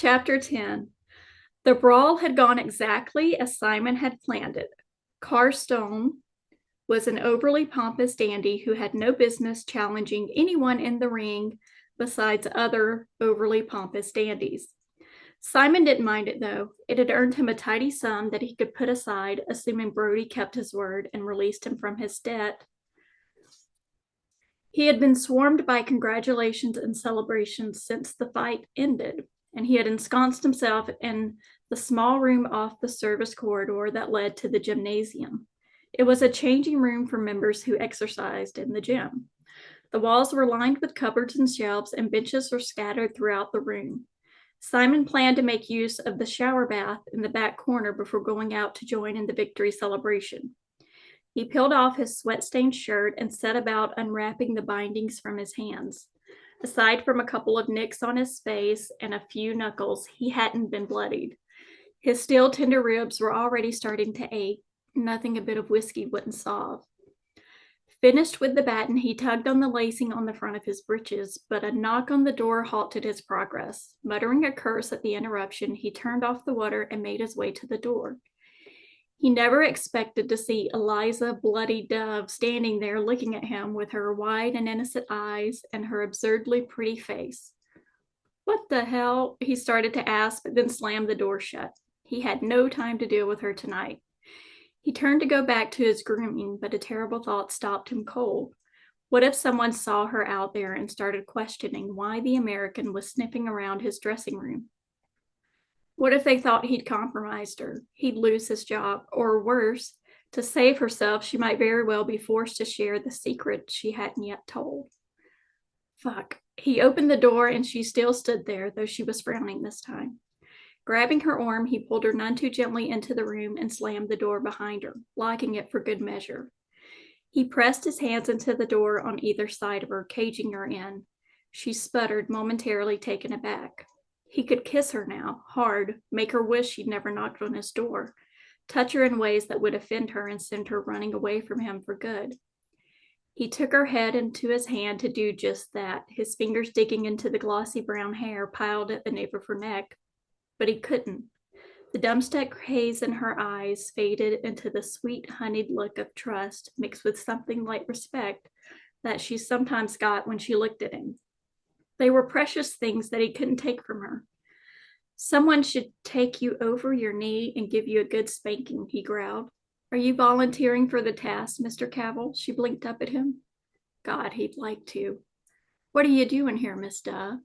Chapter 10. The brawl had gone exactly as Simon had planned it. Carstone was an overly pompous dandy who had no business challenging anyone in the ring besides other overly pompous dandies. Simon didn't mind it, though. It had earned him a tidy sum that he could put aside, assuming Brody kept his word and released him from his debt. He had been swarmed by congratulations and celebrations since the fight ended, and he had ensconced himself in the small room off the service corridor that led to the gymnasium. It was a changing room for members who exercised in the gym. The walls were lined with cupboards and shelves, and benches were scattered throughout the room. Simon planned to make use of the shower bath in the back corner before going out to join in the victory celebration. He peeled off his sweat-stained shirt and set about unwrapping the bindings from his hands. Aside from a couple of nicks on his face and a few knuckles, he hadn't been bloodied. His still tender ribs were already starting to ache. Nothing a bit of whiskey wouldn't solve. Finished with the batten, he tugged on the lacing on the front of his breeches, but a knock on the door halted his progress. Muttering a curse at the interruption, he turned off the water and made his way to the door. He never expected to see Eliza Bloody Dove standing there looking at him with her wide and innocent eyes and her absurdly pretty face. What the hell? He started to ask, but then slammed the door shut. He had no time to deal with her tonight. He turned to go back to his grooming, but a terrible thought stopped him cold. What if someone saw her out there and started questioning why the American was sniffing around his dressing room? What if they thought he'd compromised her? He'd lose his job, or worse, to save herself, she might very well be forced to share the secret she hadn't yet told. Fuck. He opened the door and she still stood there, though she was frowning this time. Grabbing her arm, he pulled her none too gently into the room and slammed the door behind her, locking it for good measure. He pressed his hands into the door on either side of her, caging her in. She sputtered, momentarily taken aback. He could kiss her now, hard, make her wish she'd never knocked on his door, touch her in ways that would offend her and send her running away from him for good. He took her head into his hand to do just that, his fingers digging into the glossy brown hair piled at the nape of her neck. But he couldn't. The dumbstruck haze in her eyes faded into the sweet, honeyed look of trust mixed with something like respect that she sometimes got when she looked at him. They were precious things that he couldn't take from her. Someone should take you over your knee and give you a good spanking, he growled. Are you volunteering for the task, Mr. Cavell? She blinked up at him. God, he'd like to. What are you doing here, Miss Dove?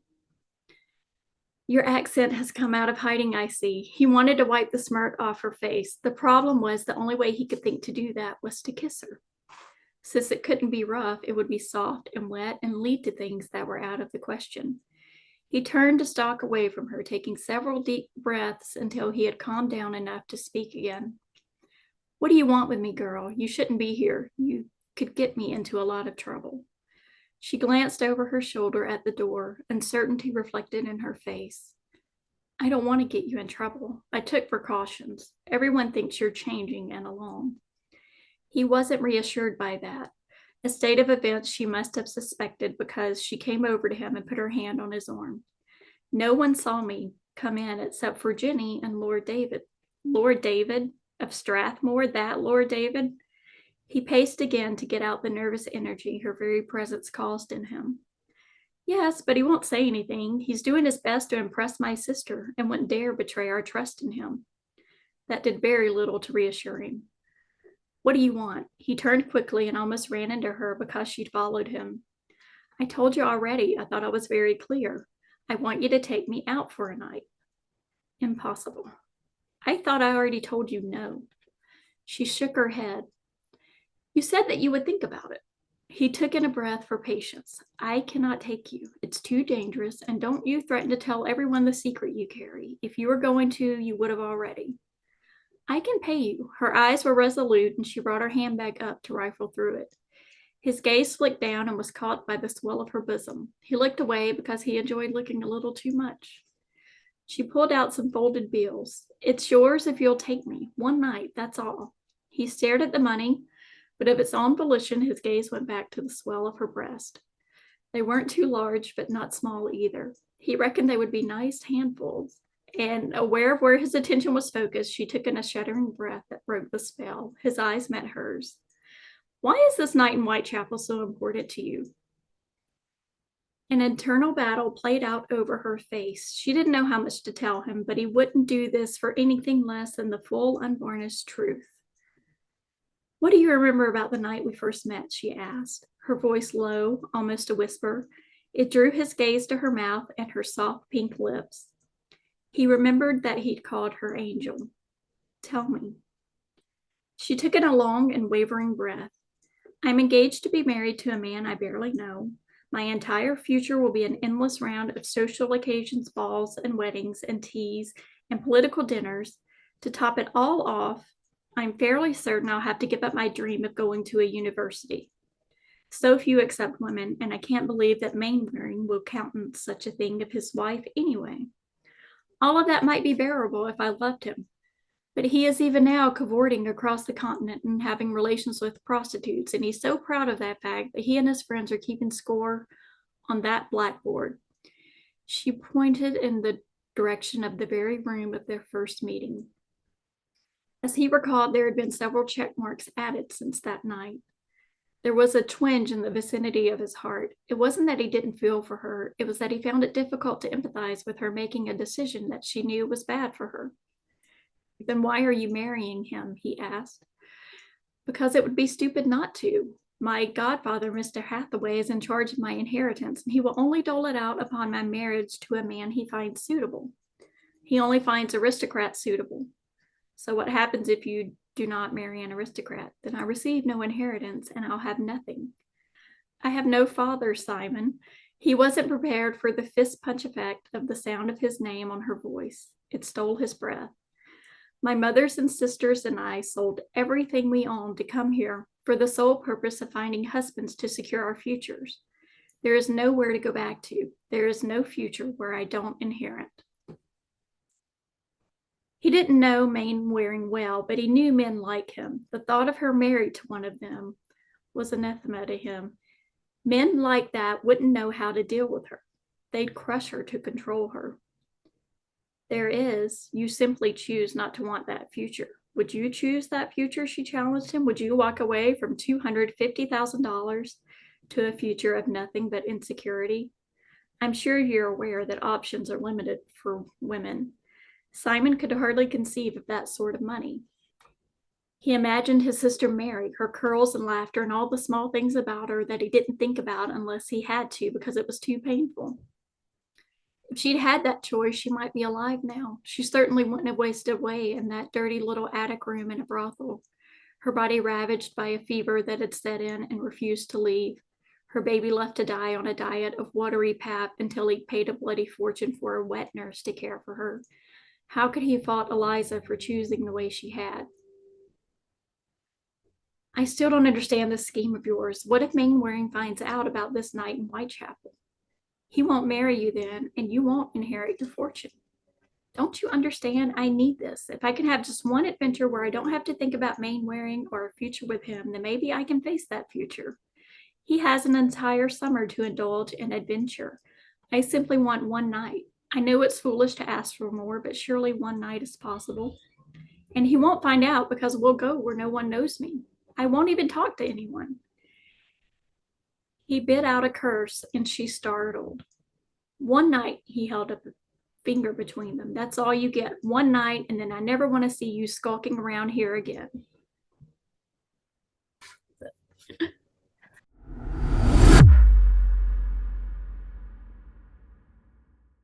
Your accent has come out of hiding, I see. He wanted to wipe the smirk off her face. The problem was the only way he could think to do that was to kiss her. Since it couldn't be rough, it would be soft and wet and lead to things that were out of the question. He turned to stalk away from her, taking several deep breaths until he had calmed down enough to speak again. What do you want with me, girl? You shouldn't be here. You could get me into a lot of trouble. She glanced over her shoulder at the door, uncertainty reflected in her face. I don't want to get you in trouble. I took precautions. Everyone thinks you're changing and alone. He wasn't reassured by that, a state of events she must have suspected because she came over to him and put her hand on his arm. No one saw me come in except for Jenny and Lord David. Lord David? Of Strathmore, that Lord David? He paced again to get out the nervous energy her very presence caused in him. Yes, but he won't say anything. He's doing his best to impress my sister and wouldn't dare betray our trust in him. That did very little to reassure him. What do you want? He turned quickly and almost ran into her because she'd followed him. I told you already. I thought I was very clear. I want you to take me out for a night. Impossible. I thought I already told you no. She shook her head. You said that you would think about it. He took in a breath for patience. I cannot take you. It's too dangerous, and don't you threaten to tell everyone the secret you carry. If you were going to, you would have already. I can pay you. Her eyes were resolute, and she brought her handbag up to rifle through it. His gaze flicked down and was caught by the swell of her bosom. He looked away because he enjoyed looking a little too much. She pulled out some folded bills. It's yours if you'll take me. One night, that's all. He stared at the money, but of its own volition, his gaze went back to the swell of her breast. They weren't too large, but not small either. He reckoned they would be nice handfuls. And aware of where his attention was focused, she took in a shuddering breath that broke the spell. His eyes met hers. Why is this night in Whitechapel so important to you? An internal battle played out over her face. She didn't know how much to tell him, but he wouldn't do this for anything less than the full, unvarnished truth. What do you remember about the night we first met? She asked, her voice low, almost a whisper. It drew his gaze to her mouth and her soft pink lips. He remembered that he'd called her angel. Tell me. She took in a long and wavering breath. I'm engaged to be married to a man I barely know. My entire future will be an endless round of social occasions, balls and weddings and teas and political dinners. To top it all off, I'm fairly certain I'll have to give up my dream of going to a university. So few accept women, and I can't believe that Mainwaring will countenance such a thing of his wife anyway. All of that might be bearable if I loved him, but he is even now cavorting across the continent and having relations with prostitutes, and he's so proud of that fact that he and his friends are keeping score on that blackboard. She pointed in the direction of the very room of their first meeting. As he recalled, there had been several check marks added since that night. There was a twinge in the vicinity of his heart. It wasn't that he didn't feel for her. It was that he found it difficult to empathize with her making a decision that she knew was bad for her. Then why are you marrying him? He asked. Because it would be stupid not to. My godfather, Mr. Hathaway, is in charge of my inheritance, and he will only dole it out upon my marriage to a man he finds suitable. He only finds aristocrats suitable. So what happens if you do not marry an aristocrat? Then I receive no inheritance, and I'll have nothing. I have no father, Simon. He wasn't prepared for the fist punch effect of the sound of his name on her voice. It stole his breath. My mothers and sisters and I sold everything we owned to come here for the sole purpose of finding husbands to secure our futures. There is nowhere to go back to. There is no future where I don't inherit. He didn't know Mainwaring well, but he knew men like him. The thought of her married to one of them was anathema to him. Men like that wouldn't know how to deal with her. They'd crush her to control her. There is, you simply choose not to want that future. Would you choose that future? She challenged him. Would you walk away from $250,000 to a future of nothing but insecurity? I'm sure you're aware that options are limited for women. Simon could hardly conceive of that sort of money. He imagined his sister Mary, her curls and laughter, and all the small things about her that he didn't think about unless he had to because it was too painful. If she'd had that choice, she might be alive now. She certainly wouldn't have wasted away in that dirty little attic room in a brothel, her body ravaged by a fever that had set in and refused to leave, her baby left to die on a diet of watery pap until he'd paid a bloody fortune for a wet nurse to care for her. How could he fault Eliza for choosing the way she had? I still don't understand this scheme of yours. What if Mainwaring finds out about this night in Whitechapel? He won't marry you then, and you won't inherit your fortune. Don't you understand? I need this. If I can have just one adventure where I don't have to think about Mainwaring or a future with him, then maybe I can face that future. He has an entire summer to indulge in adventure. I simply want one night. I know it's foolish to ask for more, but surely one night is possible. And he won't find out because we'll go where no one knows me. I won't even talk to anyone. He bit out a curse, and she startled. One night, he held up a finger between them. That's all you get. One night, and then I never want to see you skulking around here again.